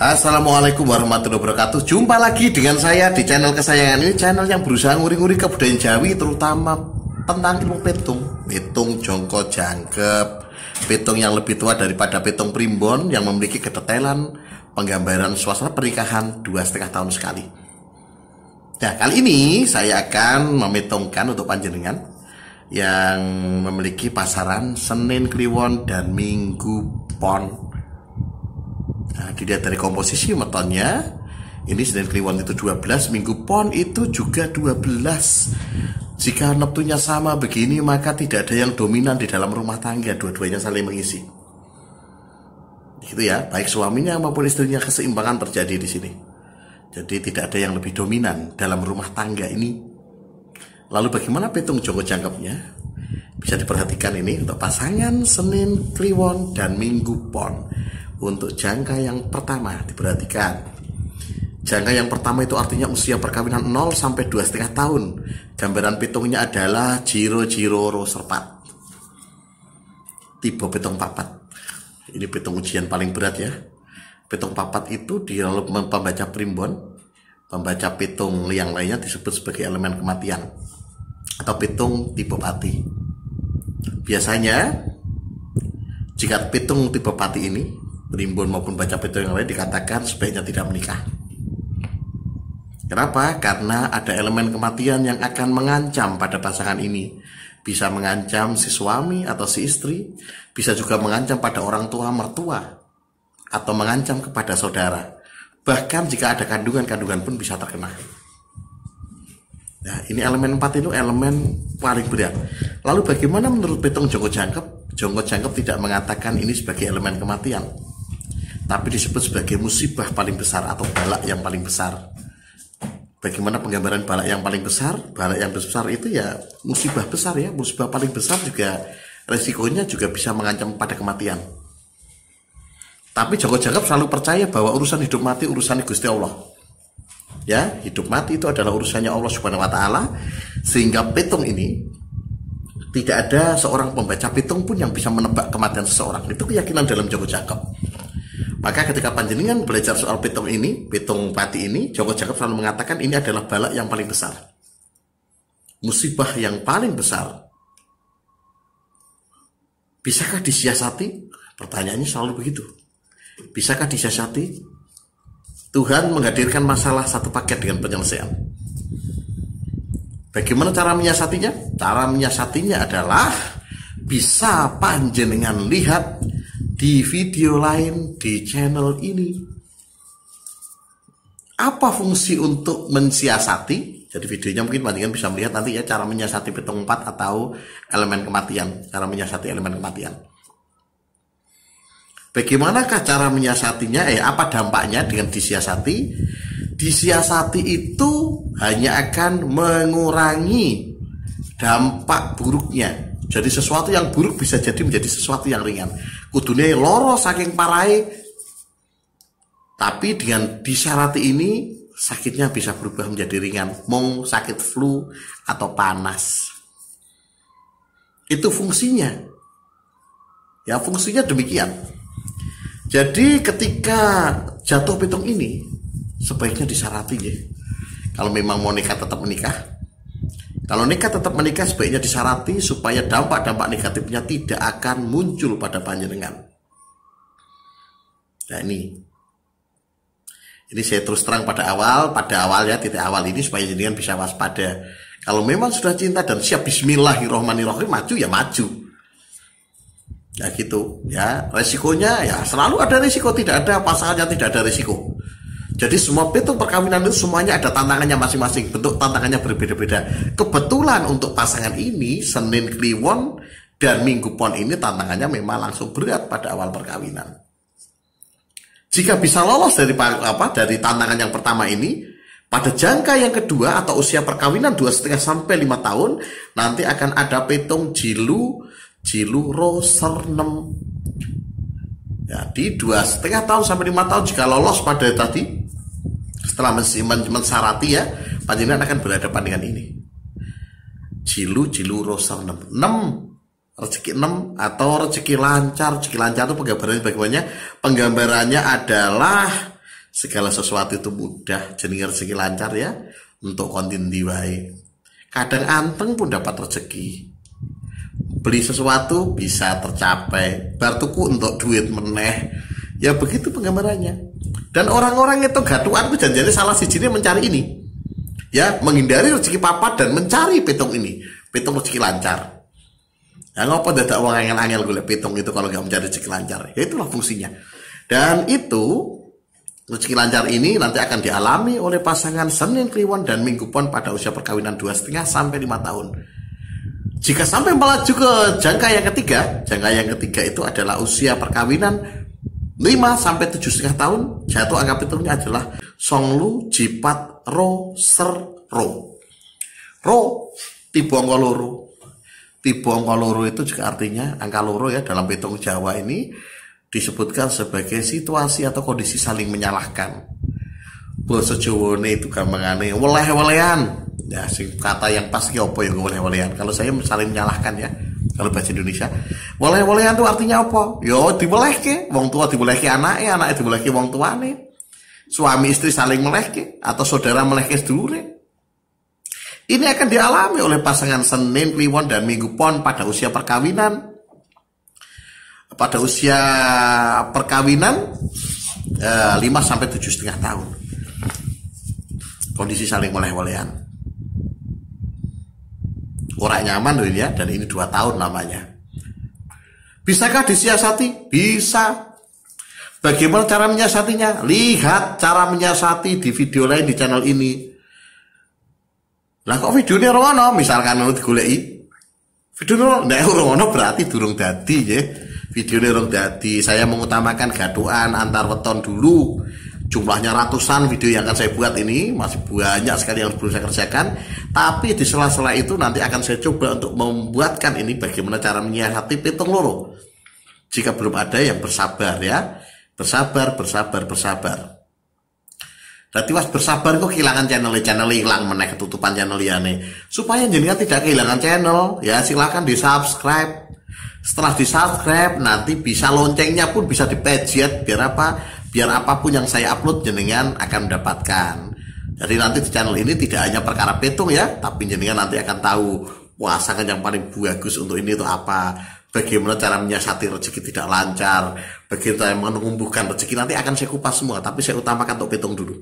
Assalamualaikum warahmatullahi wabarakatuh. Jumpa lagi dengan saya di channel kesayangan ini, channel yang berusaha nguri-nguri kebudayaan Jawi, terutama tentang ilmu petung, petung jongko jangkep, petung yang lebih tua daripada petung primbon, yang memiliki kedetailan penggambaran suasana pernikahan 2,5 tahun sekali. Nah, kali ini saya akan memetungkan untuk panjenengan yang memiliki pasaran Senin Kliwon dan Minggu Pon. Nah, dilihat dari komposisi metonnya, ini Senin Kliwon itu 12, Minggu Pon itu juga 12. Jika neptunya sama begini, maka tidak ada yang dominan di dalam rumah tangga, dua-duanya saling mengisi. Gitu ya, baik suaminya maupun istrinya, keseimbangan terjadi di sini. Jadi tidak ada yang lebih dominan dalam rumah tangga ini. Lalu bagaimana petung jongko jangkepnya? Bisa diperhatikan ini untuk pasangan Senin Kliwon dan Minggu Pon. Untuk jangka yang pertama diperhatikan. Jangka yang pertama itu artinya usia perkawinan 0 sampai 2,5 tahun. Gambaran petungnya adalah Jiro Ro Serpat. Tipe petung papat. Ini petung ujian paling berat ya. Petung papat itu di dalam pembaca primbon, pembaca petung yang lainnya disebut sebagai elemen kematian atau petung tipe pati. Biasanya jika petung tipe pati ini, primbon maupun baca petung yang lain, dikatakan sebaiknya tidak menikah. Kenapa? Karena ada elemen kematian yang akan mengancam pada pasangan ini. Bisa mengancam si suami atau si istri, bisa juga mengancam pada orang tua mertua, atau mengancam kepada saudara. Bahkan jika ada kandungan pun bisa terkena. Nah, ini elemen 4 itu elemen paling berat. Lalu bagaimana menurut petung jongko jangkep? Jongko jangkep tidak mengatakan ini sebagai elemen kematian, tapi disebut sebagai musibah paling besar atau balak yang paling besar. Bagaimana penggambaran balak yang paling besar? Balak yang besar itu ya musibah besar ya. Musibah paling besar juga resikonya juga bisa mengancam pada kematian. Tapi jongko jangkep selalu percaya bahwa urusan hidup mati urusan Gusti Allah. Ya, hidup mati itu adalah urusannya Allah Subhanahu wa taala, sehingga petung ini tidak ada seorang pembaca petung pun yang bisa menebak kematian seseorang. Itu keyakinan dalam jongko jangkep. Maka ketika panjenengan belajar soal petung ini, petung pati ini, jongko jangkep selalu mengatakan ini adalah balak yang paling besar, musibah yang paling besar. Bisakah disiasati? Pertanyaannya selalu begitu. Bisakah disiasati? Tuhan menghadirkan masalah satu paket dengan penyelesaian. Bagaimana cara menyiasatinya? Cara menyiasatinya adalah bisa panjenengan lihat di video lain di channel ini. Apa fungsi untuk mensiasati? Jadi videonya mungkin panjenengan bisa melihat nanti ya, cara menyiasati petung 4 atau elemen kematian. Cara menyiasati elemen kematian. Bagaimanakah cara menyiasatinya? Apa dampaknya dengan disiasati? Disiasati itu hanya akan mengurangi dampak buruknya. Jadi sesuatu yang buruk bisa jadi menjadi sesuatu yang ringan. Kudune loro saking parai, tapi dengan disyarat ini sakitnya bisa berubah menjadi ringan. Mau sakit flu atau panas. Itu fungsinya. Ya, fungsinya demikian. Jadi ketika jatuh petung ini sebaiknya disyarati ya. Kalau memang mau nikah tetap menikah. Kalau nikah tetap menikah sebaiknya disyarati supaya dampak-dampak negatifnya tidak akan muncul pada panjenengan. Nah ini saya terus terang pada awal ya, titik awal ini supaya jenengan bisa waspada. Kalau memang sudah cinta dan siap bismillahirrohmanirrohim maju ya maju. Ya gitu ya, resikonya ya selalu ada resiko, tidak ada pasangan yang tidak ada resiko. Jadi semua petung perkawinan itu semuanya ada tantangannya masing-masing, bentuk tantangannya berbeda-beda. Kebetulan untuk pasangan ini Senin Kliwon dan Minggu Pon ini tantangannya memang langsung berat pada awal perkawinan. Jika bisa lolos dari tantangan yang pertama ini, pada jangka yang kedua atau usia perkawinan 2,5 sampai 5 tahun nanti akan ada petung Jiro Ro Sernem. Ya, di 2,5 tahun sampai 5 tahun jika lolos pada tadi, setelah mensyarat ya, panjenengan akan berhadapan dengan ini. Jiro Ro Sernem. 6 rezeki 6 atau rezeki lancar. Rezeki lancar itu penggambarannya bagaimana? Penggambarannya adalah Segala sesuatu itu mudah, jenenge rezeki lancar ya, untuk kontin diwai. Kadang anteng pun dapat rezeki. Beli sesuatu bisa tercapai, bar tuku untuk duit meneh. Ya begitu penggambarannya. Dan orang-orang itu gaduan itu janjinya salah sijine mencari ini. Ya, menghindari rezeki papat dan mencari pitung ini. Pitung rezeki lancar. Ya ngopo dadak wong angel-angel golek pitung itu kalau nggak mencari rezeki lancar. Ya itulah fungsinya. Dan itu rezeki lancar ini nanti akan dialami oleh pasangan Senin Kliwon dan Minggu Pon pada usia perkawinan 2,5 sampai 5 tahun. Jika sampai melaju ke jangka yang ketiga itu adalah usia perkawinan 5 sampai 7,5 tahun. Jatuh angka pitungnya adalah Songlu Jipat Ro Ser Ro. Ro tiba angka loro. Tiba angka loro itu juga artinya angka loro ya, dalam pitung Jawa ini disebutkan sebagai situasi atau kondisi saling menyalahkan. Basa Jawane itu gampangane weleh-welehan. Ya, sing kata yang pas ki apa ya weleh-welehan. Kalau saya saling menyalahkan ya. Kalau bahasa Indonesia, weleh-welehan itu artinya apa? Yo diwelehke, wong tua diwelehke anake, anake diwelehke wong tuane. Suami istri saling melehke atau saudara melehke sedulure. Ini akan dialami oleh pasangan Senin Kliwon dan Minggu Pon pada usia perkawinan. Pada usia perkawinan 5 sampai 7,5 tahun. Kondisi saling meleh-welehan. Orang nyaman loh ini ya, dan ini 2 tahun lamanya. Bisakah disiasati? Bisa. Bagaimana cara menyiasatinya? Lihat cara menyiasati di video lain di channel ini. Lah kok videonya rono? Misalkan mau digoleki. Video rono berarti durung dadi ya. Videonya rong dadi. Saya mengutamakan gaduhan antar weton dulu. Jumlahnya ratusan video yang akan saya buat ini, masih banyak sekali yang belum saya kerjakan. Tapi di sela-sela itu nanti akan saya coba untuk membuatkan ini bagaimana cara menyiasati pitung loro. Jika belum ada yang bersabar ya, bersabar. Berarti was bersabar kok kehilangan channel hilang meneh ketutupan channel liane. Supaya jenengan tidak kehilangan channel ya, silakan di subscribe. Setelah di subscribe nanti bisa loncengnya pun bisa dipencet biar apa? Biar apapun yang saya upload jenengan akan mendapatkan. Jadi nanti di channel ini tidak hanya perkara pitung ya, tapi jenengan nanti akan tahu pasangan yang paling bagus untuk ini itu apa, bagaimana cara menyiasati rezeki tidak lancar, bagaimana menumbuhkan rezeki, nanti akan saya kupas semua. Tapi saya utamakan untuk pitung dulu.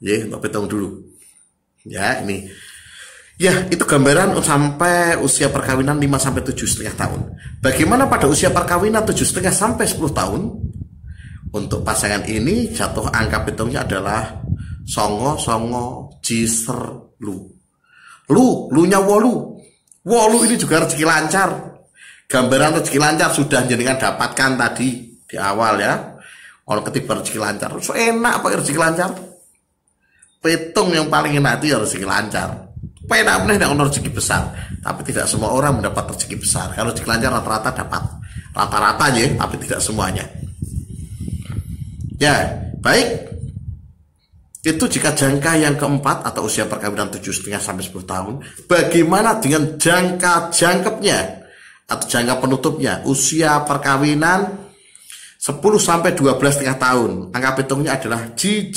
Ya, untuk pitung dulu. Ya, ini. Ya, itu gambaran sampai usia perkawinan 5 sampai 7,5 tahun. Bagaimana pada usia perkawinan 7,5 sampai 10 tahun? Untuk pasangan ini jatuh angka pitungnya adalah songo jiser lu. Lunya wolu. Wolu ini juga rezeki lancar. Gambaran rezeki lancar sudah jenengan dapatkan tadi di awal ya. Kalau ketiba rezeki lancar, so enak pakai rezeki lancar. Pitung yang paling enak itu ya rezeki lancar. Penak meneh nek ono rezeki besar, tapi tidak semua orang mendapat rezeki besar. Kalau rezeki lancar rata-rata dapat. Rata-rata ya, tapi tidak semuanya. Ya, baik. Itu jika jangka yang keempat atau usia perkawinan 7,5 sampai 10 tahun. Bagaimana dengan jangka jangkepnya atau jangka penutupnya? Usia perkawinan 10 sampai 12,5 tahun. Angka pitungnya adalah ji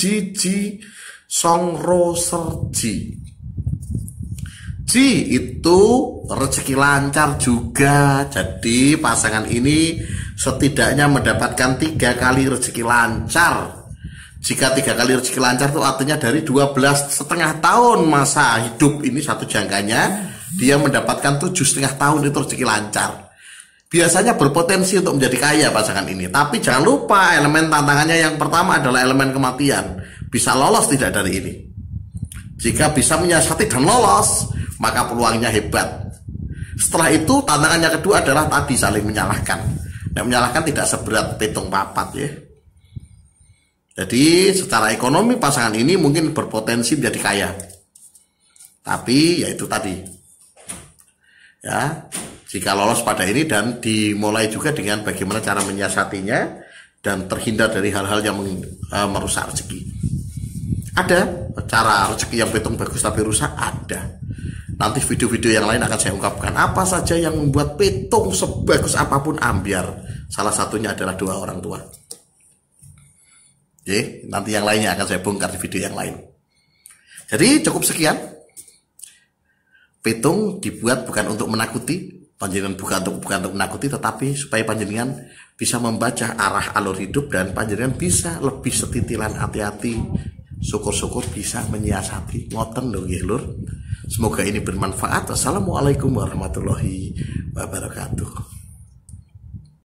songro serji. Ji itu rezeki lancar juga. Jadi pasangan ini setidaknya mendapatkan 3 kali rezeki lancar. Jika 3 kali rezeki lancar itu artinya dari 12,5 tahun masa hidup ini satu jangkanya, dia mendapatkan 7,5 tahun itu rezeki lancar. Biasanya berpotensi untuk menjadi kaya pasangan ini. Tapi jangan lupa elemen tantangannya yang pertama adalah elemen kematian. Bisa lolos tidak dari ini? Jika bisa menyiasati dan lolos, maka peluangnya hebat. Setelah itu tantangannya kedua adalah tadi saling menyalahkan. Nah, menyalahkan tidak seberat pitung papat ya. Jadi secara ekonomi pasangan ini mungkin berpotensi menjadi kaya. Tapi ya itu tadi. Ya, jika lolos pada ini dan dimulai juga dengan bagaimana cara menyiasatinya dan terhindar dari hal-hal yang merusak rezeki. Ada cara rezeki yang pitung bagus tapi rusak, ada. Nanti video-video yang lain akan saya ungkapkan apa saja yang membuat pitung sebagus apapun ambiar. Salah satunya adalah 2 orang tua. Oke, nanti yang lainnya akan saya bongkar di video yang lain. Jadi cukup sekian. Pitung dibuat bukan untuk menakuti, panjenengan bukan untuk menakuti, tetapi supaya panjenengan bisa membaca arah alur hidup dan panjenengan bisa lebih setitilan hati-hati. Syukur-syukur bisa menyiasati. Ngoten lho nggih Lur. Semoga ini bermanfaat. Wassalamualaikum warahmatullahi wabarakatuh.